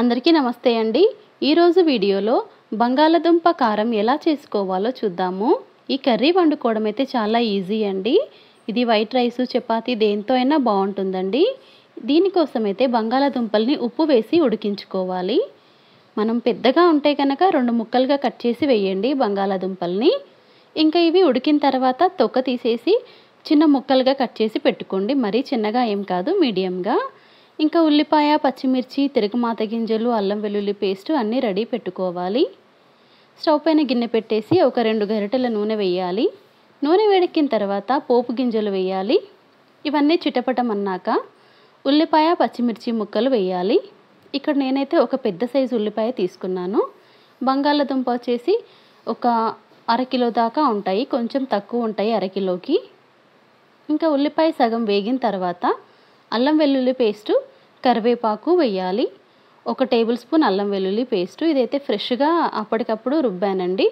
అందరికీ నమస్తే అండి. ఈరోజు వీడియోలో బంగాళదుంప కారం ఎలా చేసుకోవాలో చూద్దాము. ఈ కర్రీ వండుకోవడం అయితే చాలా ఈజీ అండి. ఇది వైట్ రైస్, చపాతీ దేంతో అయినా బాగుంటుందండి. దీనికోసం అయితే బంగాళదుంపల్ని ఉప్పు వేసి ఉడికించుకోవాలి. మనం పెద్దగా ఉంటే కనుక 2 ముక్కలుగా కట్ చేసి వేయండి బంగాళదుంపల్ని. ఇంకా ఇవి ఉడికిన తర్వాత తొక్క తీసేసి చిన్న ముక్కలుగా కట్ చేసి పెట్టుకోండి. మరీ చిన్నగా ఏం కాదు, మీడియంగా. ఇంకా ఉల్లిపాయ, పచ్చిమిర్చి, తిరగమాత గింజలు, అల్లం వెల్లుల్లి పేస్ట్ అన్నీ రెడీ పెట్టుకోవాలి. స్టవ్ పైన గిన్నె పెట్టేసి ఒక 2 గరిటెల నూనె వేయాలి. నూనె వేడెక్కిన తర్వాత పోపు గింజలు వేయాలి. ఇవన్నీ చిటపటమన్నాక ఉల్లిపాయ, పచ్చిమిర్చి ముక్కలు వేయాలి. ఇక్కడ నేనైతే ఒక పెద్ద సైజు ఉల్లిపాయ తీసుకున్నాను. బంగాళదుంప వచ్చేసి ఒక అరకిలో దాకా ఉంటాయి, కొంచెం తక్కువ ఉంటాయి అరకిలోకి. ఇంకా ఉల్లిపాయ సగం వేగిన తర్వాత అల్లం వెల్లుల్లి పేస్టు, కరివేపాకు వేయాలి. 1 టేబుల్ స్పూన్ అల్లం వెల్లుల్లి పేస్టు. ఇదైతే ఫ్రెష్గా అప్పటికప్పుడు రుబ్బానండి.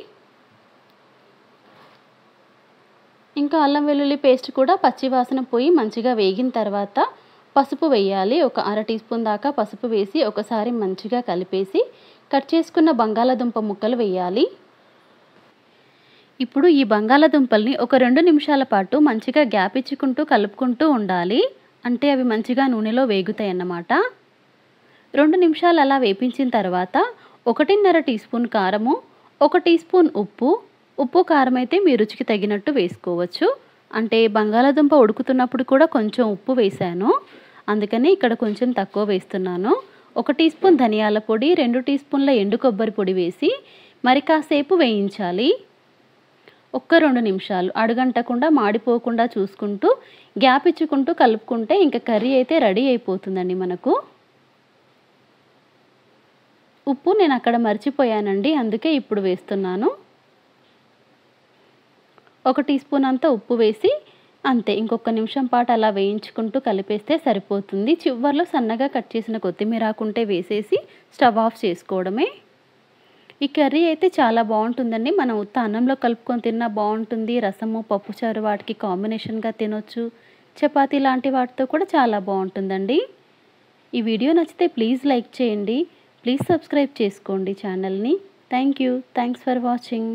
ఇంకా అల్లం వెల్లుల్లి పేస్ట్ కూడా పచ్చి వాసన పోయి మంచిగా వేగిన తర్వాత పసుపు వేయాలి. ఒక 1/2 టీ స్పూన్ దాకా పసుపు వేసి ఒకసారి మంచిగా కలిపేసి కట్ చేసుకున్న బంగాళదుంప ముక్కలు వేయాలి. ఇప్పుడు ఈ బంగాళదుంపల్ని ఒక 2 నిమిషాల పాటు మంచిగా గ్యాప్ ఇచ్చుకుంటూ కలుపుకుంటూ ఉండాలి. అంటే అవి మంచిగా నూనెలో వేగుతాయి అన్నమాట. 2 నిమిషాలు అలా వేపించిన తర్వాత 1.5 టీ స్పూన్ కారము, 1 టీ స్పూన్ ఉప్పు కారం అయితే మీ రుచికి తగినట్టు వేసుకోవచ్చు. అంటే బంగాళదుంప ఉడుకుతున్నప్పుడు కూడా కొంచెం ఉప్పు వేశాను, అందుకని ఇక్కడ కొంచెం తక్కువ వేస్తున్నాను. 1 టీ స్పూన్ ధనియాల పొడి, 2 టీ స్పూన్ల ఎండు కొబ్బరి పొడి వేసి మరి కాసేపు వేయించాలి. 1-2 నిమిషాలు అడుగంటకుండా మాడిపోకుండా చూసుకుంటూ గ్యాప్ ఇచ్చుకుంటూ కలుపుకుంటే ఇంకా కర్రీ అయితే రెడీ అయిపోతుందండి మనకు. ఉప్పు నేను అక్కడ మర్చిపోయానండి, అందుకే ఇప్పుడు వేస్తున్నాను. 1 టీ స్పూన్ అంతా ఉప్పు వేసి అంతే ఇంకొక నిమిషం పాటు అలా వేయించుకుంటూ కలిపేస్తే సరిపోతుంది. చివర్లో సన్నగా కట్ చేసిన కొత్తిమీర ఆకుంటే వేసేసి స్టవ్ ఆఫ్ చేసుకోవడమే. ఈ కర్రీ అయితే చాలా బాగుంటుందండి. మనం ఉత్త అన్నంలో కలుపుకొని తిన్నా బాగుంటుంది. రసము, పప్పుచారు వాటికి కాంబినేషన్గా తినొచ్చు. చపాతీ లాంటి వాటితో కూడా చాలా బాగుంటుందండి. ఈ వీడియో నచ్చితే ప్లీజ్ లైక్ చేయండి. ప్లీజ్ సబ్స్క్రైబ్ చేసుకోండి ఛానల్ని. Thanks for watching.